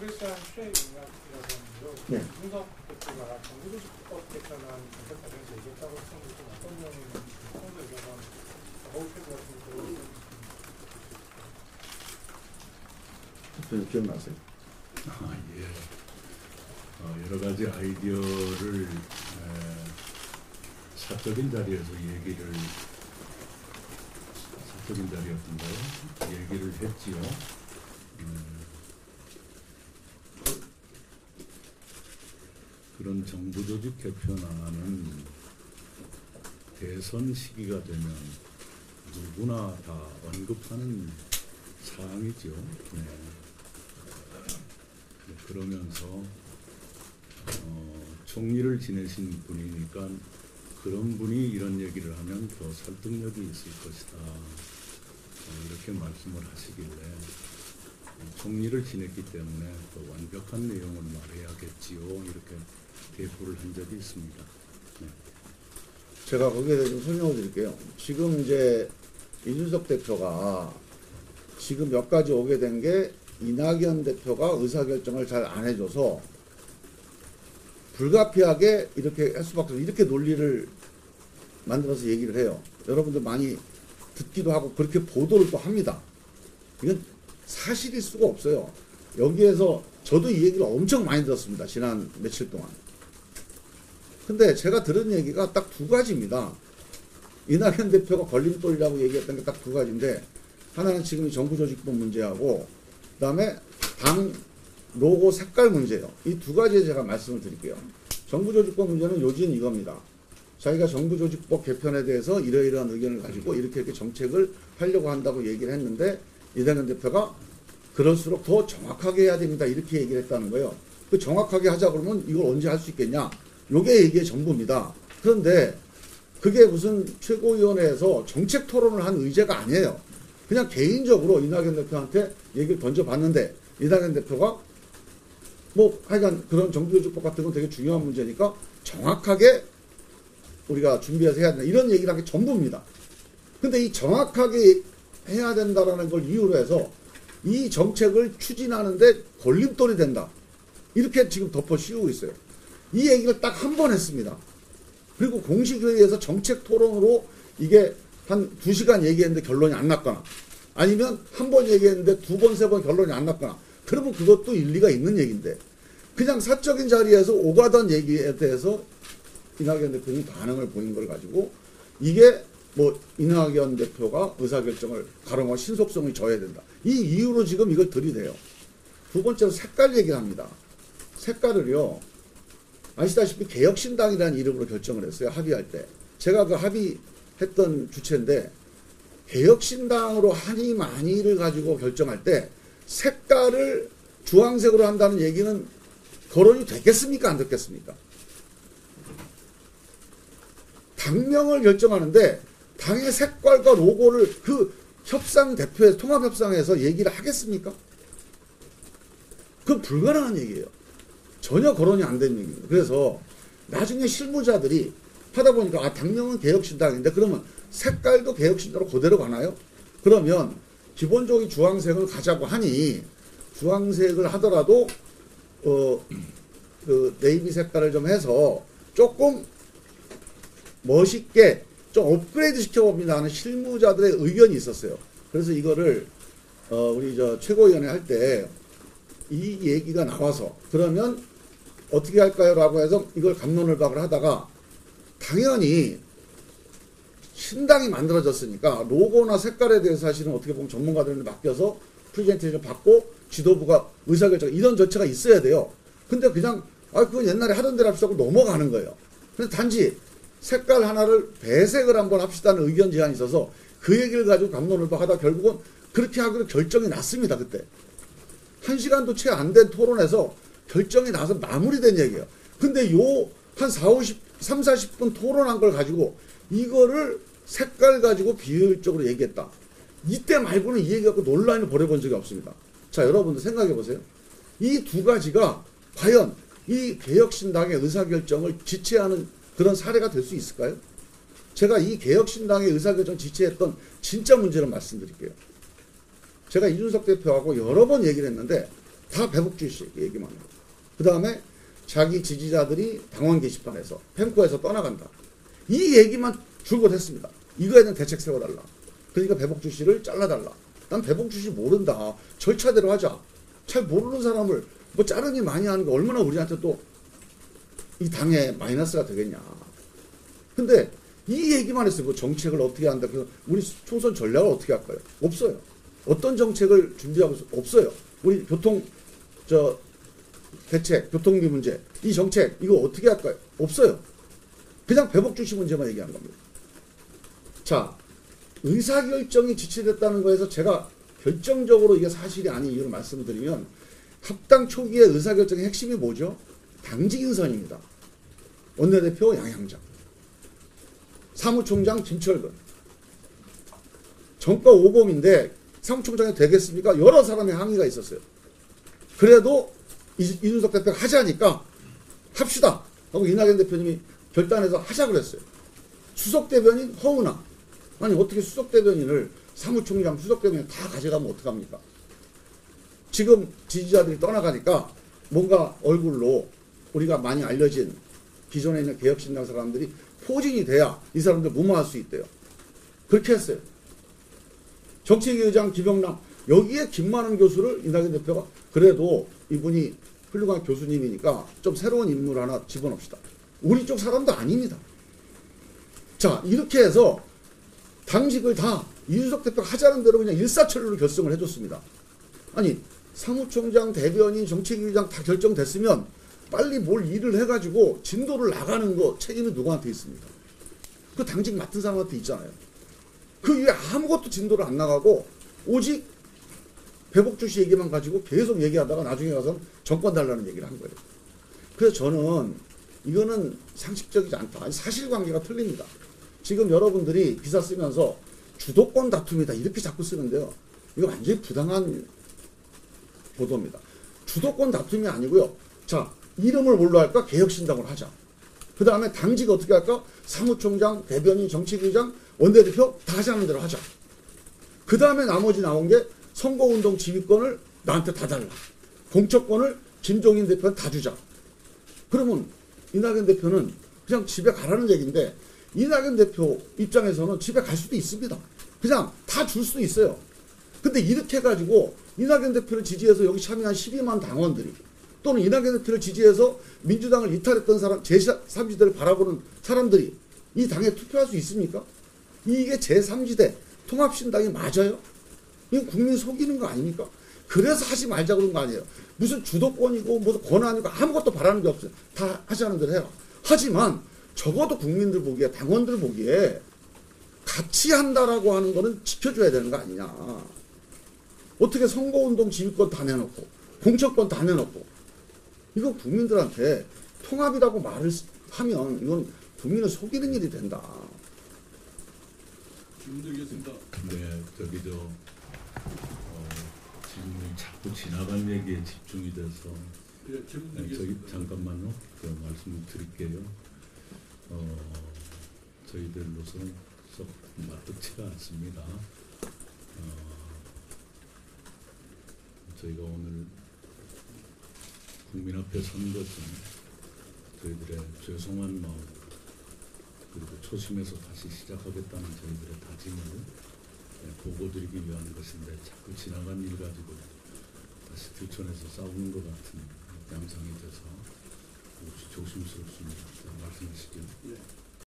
프레시안 최인학이라던데요. 네. 이준석 대표가 정부조직법 개편안 정책 과정에서 얘기했다고 했었는데 좀 어떤 내용인지 평소 얘기하던 어울패드 같은 거 기억나세요? 예. 여러 가지 아이디어를 사적인 자리에서 사적인 자리였던가요? 얘기를 했지요. 그런 정부 조직 개편안은 대선 시기가 되면 누구나 다 언급하는 사항이죠. 네. 그러면서 총리를 지내신 분이니까 그런 분이 이런 얘기를 하면 더 설득력이 있을 것이다. 이렇게 말씀을 하시길래 총리를 지냈기 때문에 더 완벽한 내용을 말해야겠지요. 이렇게 대꾸를 한 적이 있습니다. 네. 제가 거기에 대해서 좀 설명을 드릴게요. 지금 이제 이준석 대표가 지금 몇 가지 오게 된 게 이낙연 대표가 의사결정을 잘 안 해줘서 불가피하게 이렇게 할 수밖에 없어요. 이렇게 논리를 만들어서 얘기를 해요. 여러분들 많이 듣기도 하고 그렇게 보도를 또 합니다. 이건 사실일 수가 없어요. 여기에서 저도 이 얘기를 엄청 많이 들었습니다. 지난 며칠 동안. 근데 제가 들은 얘기가 딱 두 가지입니다. 이낙연 대표가 걸림돌이라고 얘기했던 게 딱 두 가지인데, 하나는 지금 정부조직법 문제하고 그 다음에 당 로고 색깔 문제예요. 이 두 가지에 제가 말씀을 드릴게요. 정부조직법 문제는 요지는 이겁니다. 자기가 정부조직법 개편에 대해서 이러이러한 의견을 가지고 이렇게 정책을 하려고 한다고 얘기를 했는데, 이낙연 대표가 그럴수록 더 정확하게 해야 됩니다. 이렇게 얘기를 했다는 거예요. 그 정확하게 하자 그러면 이걸 언제 할 수 있겠냐? 요게 얘기의 전부입니다. 그런데 그게 무슨 최고위원회에서 정책 토론을 한 의제가 아니에요. 그냥 개인적으로 이낙연 대표한테 얘기를 던져봤는데, 이낙연 대표가 뭐 하여간 그런 정부조직법 같은 건 되게 중요한 문제니까 정확하게 우리가 준비해서 해야 된다. 이런 얘기를 한 게 전부입니다. 근데 이 정확하게 해야 된다라는 걸 이유로 해서 이 정책을 추진하는데 걸림돌이 된다. 이렇게 지금 덮어 씌우고 있어요. 이 얘기를 딱 한 번 했습니다. 그리고 공식회의에서 정책 토론으로 이게 한 2시간 얘기했는데 결론이 안 났거나, 아니면 한 번 얘기했는데 2번, 3번 결론이 안 났거나, 그러면 그것도 일리가 있는 얘기인데, 그냥 사적인 자리에서 오가던 얘기에 대해서 이낙연 대표님이 반응을 보인 걸 가지고 이게 뭐 이낙연 대표가 의사결정을 가름하고 신속성이 져야 된다. 이 이유로 지금 이걸 들이대요. 두 번째로 색깔 얘기를 합니다. 색깔을요, 아시다시피 개혁신당이라는 이름으로 결정을 했어요. 합의할 때. 제가 그 합의했던 주체인데, 개혁신당으로 하니 마니를 가지고 결정할 때 색깔을 주황색으로 한다는 얘기는 거론이 됐겠습니까? 안 됐겠습니까? 당명을 결정하는데 당의 색깔과 로고를 그 협상 대표에서, 통합협상에서 얘기를 하겠습니까? 그건 불가능한 얘기예요. 전혀 거론이 안 된 얘기입니다. 그래서 나중에 실무자들이 하다 보니까 당명은 개혁신당인데 그러면 색깔도 개혁신당으로 그대로 가나요? 그러면 기본적인 주황색을 가자고 하니 주황색을 하더라도 그 네이비 색깔을 좀 해서 조금 멋있게 좀 업그레이드 시켜봅니다 하는 실무자들의 의견이 있었어요. 그래서 이거를 우리 최고위원회 할 때 이 얘기가 나와서 그러면 어떻게 할까요? 라고 해서 이걸 갑론을박을 하다가, 당연히 신당이 만들어졌으니까 로고나 색깔에 대해서 사실은 어떻게 보면 전문가들한테 맡겨서 프레젠테이션 받고 지도부가 의사결정, 이런 절차가 있어야 돼요. 근데 그냥 그건 옛날에 하던 대로 합시다 하고 넘어가는 거예요. 그래서 단지 색깔 하나를 배색을 한번 합시다는 의견 제안이 있어서 그 얘기를 가지고 갑론을박 하다 결국은 그렇게 하기로 결정이 났습니다. 그때 1시간도 채 안 된 토론에서 결정이 나서 마무리된 얘기예요. 근데 요 한 3, 40분 토론한 걸 가지고 이거를 색깔 가지고 비효율적으로 얘기했다. 이때 말고는 이 얘기 갖고 논란을 벌여본 적이 없습니다. 자, 여러분들 생각해 보세요. 이 두 가지가 과연 이 개혁신당의 의사결정을 지체하는 그런 사례가 될 수 있을까요? 제가 이 개혁신당의 의사결정 지체했던 진짜 문제를 말씀드릴게요. 제가 이준석 대표하고 여러 번 얘기를 했는데 다 배복주의식 얘기만 해요. 그 다음에 자기 지지자들이 당원 게시판에서 펜코에서 떠나간다. 이 얘기만 줄곧 했습니다. 이거에 대한 대책 세워달라. 그러니까 배복주씨를 잘라달라. 난 배복주씨 모른다. 절차대로 하자. 잘 모르는 사람을 뭐 자르니 많이 하는 게 얼마나 우리한테 또 이 당에 마이너스가 되겠냐. 근데 이 얘기만 했어요. 뭐 정책을 어떻게 한다. 그래서 우리 총선 전략을 어떻게 할까요? 없어요. 어떤 정책을 준비하고 없어요. 우리 대책, 교통비 문제, 이 정책 이거 어떻게 할까요? 없어요. 그냥 배복주씨 문제만 얘기하는 겁니다. 자, 의사결정이 지체됐다는 거에서 제가 결정적으로 이게 사실이 아닌 이유를 말씀을 드리면 합당 초기의 의사결정의 핵심이 뭐죠? 당직 인선입니다. 원내대표 양양장, 사무총장 김철근, 정가 5범인데 사무총장이 되겠습니까? 여러 사람의 항의가 있었어요. 그래도 이준석 대표가 하자니까 합시다 하고 이낙연 대표님이 결단해서 하자 그랬어요. 수석대변인 허은하, 아니 어떻게 수석대변인을 사무총장 수석대변인 다 가져가면 어떡합니까? 지금 지지자들이 떠나가니까 뭔가 얼굴로 우리가 많이 알려진 기존에 있는 개혁신당 사람들이 포진이 돼야 이 사람들 무마할 수 있대요. 그렇게 했어요. 정책위 의장 김영남, 여기에 김만원 교수를 이낙연 대표가 그래도 이분이 훌륭한 교수님이니까 좀 새로운 인물 하나 집어넣읍시다. 우리 쪽 사람도 아닙니다. 자, 이렇게 해서 당직을 다 이준석 대표가 하자는 대로 그냥 일사천리로 결정을 해줬습니다. 아니 사무총장, 대변인, 정책위의장 다 결정됐으면 빨리 뭘 일을 해가지고 진도를 나가는 거 책임이 누구한테 있습니까? 그 당직 맡은 사람한테 있잖아요. 그 이후에 아무것도 진도를 안 나가고 오직 배복주씨 얘기만 가지고 계속 얘기하다가 나중에 가서 정권 달라는 얘기를 한 거예요. 그래서 저는 이거는 상식적이지 않다. 사실관계가 틀립니다. 지금 여러분들이 기사 쓰면서 주도권 다툼이다 이렇게 자꾸 쓰는데요. 이거 완전히 부당한 보도입니다. 주도권 다툼이 아니고요. 자, 이름을 뭘로 할까? 개혁신당으로 하자. 그 다음에 당직 어떻게 할까? 사무총장, 대변인, 정책위의장, 원내대표 다 하자는 대로 하자. 그 다음에 나머지 나온 게 선거운동 지휘권을 나한테 다 달라. 공천권을 김종인 대표한테 다 주자. 그러면 이낙연 대표는 그냥 집에 가라는 얘기인데 이낙연 대표 입장에서는 집에 갈 수도 있습니다. 그냥 다 줄 수도 있어요. 근데 이렇게 해가지고 이낙연 대표를 지지해서 여기 참여한 12만 당원들이 또는 이낙연 대표를 지지해서 민주당을 이탈했던 사람, 제3지대를 바라보는 사람들이 이 당에 투표할 수 있습니까? 이게 제3지대 통합신당이 맞아요? 이거 국민 속이는 거 아닙니까? 그래서 하지 말자 그런 거 아니에요. 무슨 주도권이고 무슨 권한이고 아무것도 바라는 게 없어요. 다 하자는 대로 해요. 하지만 적어도 국민들 보기에, 당원들 보기에 같이 한다라고 하는 거는 지켜줘야 되는 거 아니냐. 어떻게 선거운동 지휘권 다 내놓고 공천권 다 내놓고 이거 국민들한테 통합이라고 말을 하면 이건 국민을 속이는 일이 된다. 김문들겠습니다. 네, 지금 자꾸 지나간 얘기에 집중이 돼서 예, 저기 김문들겠습니다. 잠깐만요. 말씀을 드릴게요. 저희들로서는 썩 맞듣지가 않습니다. 저희가 오늘 국민 앞에 선 것은 저희들의 죄송한 마음 그리고 초심에서 다시 시작하겠다는 저희들의 다짐을 보고드리기 위한 것인데 자꾸 지나간 일 가지고 다시 들춰내서 싸우는 것 같은 양상이 돼서 조심스럽습니다. 말씀하시죠. 예.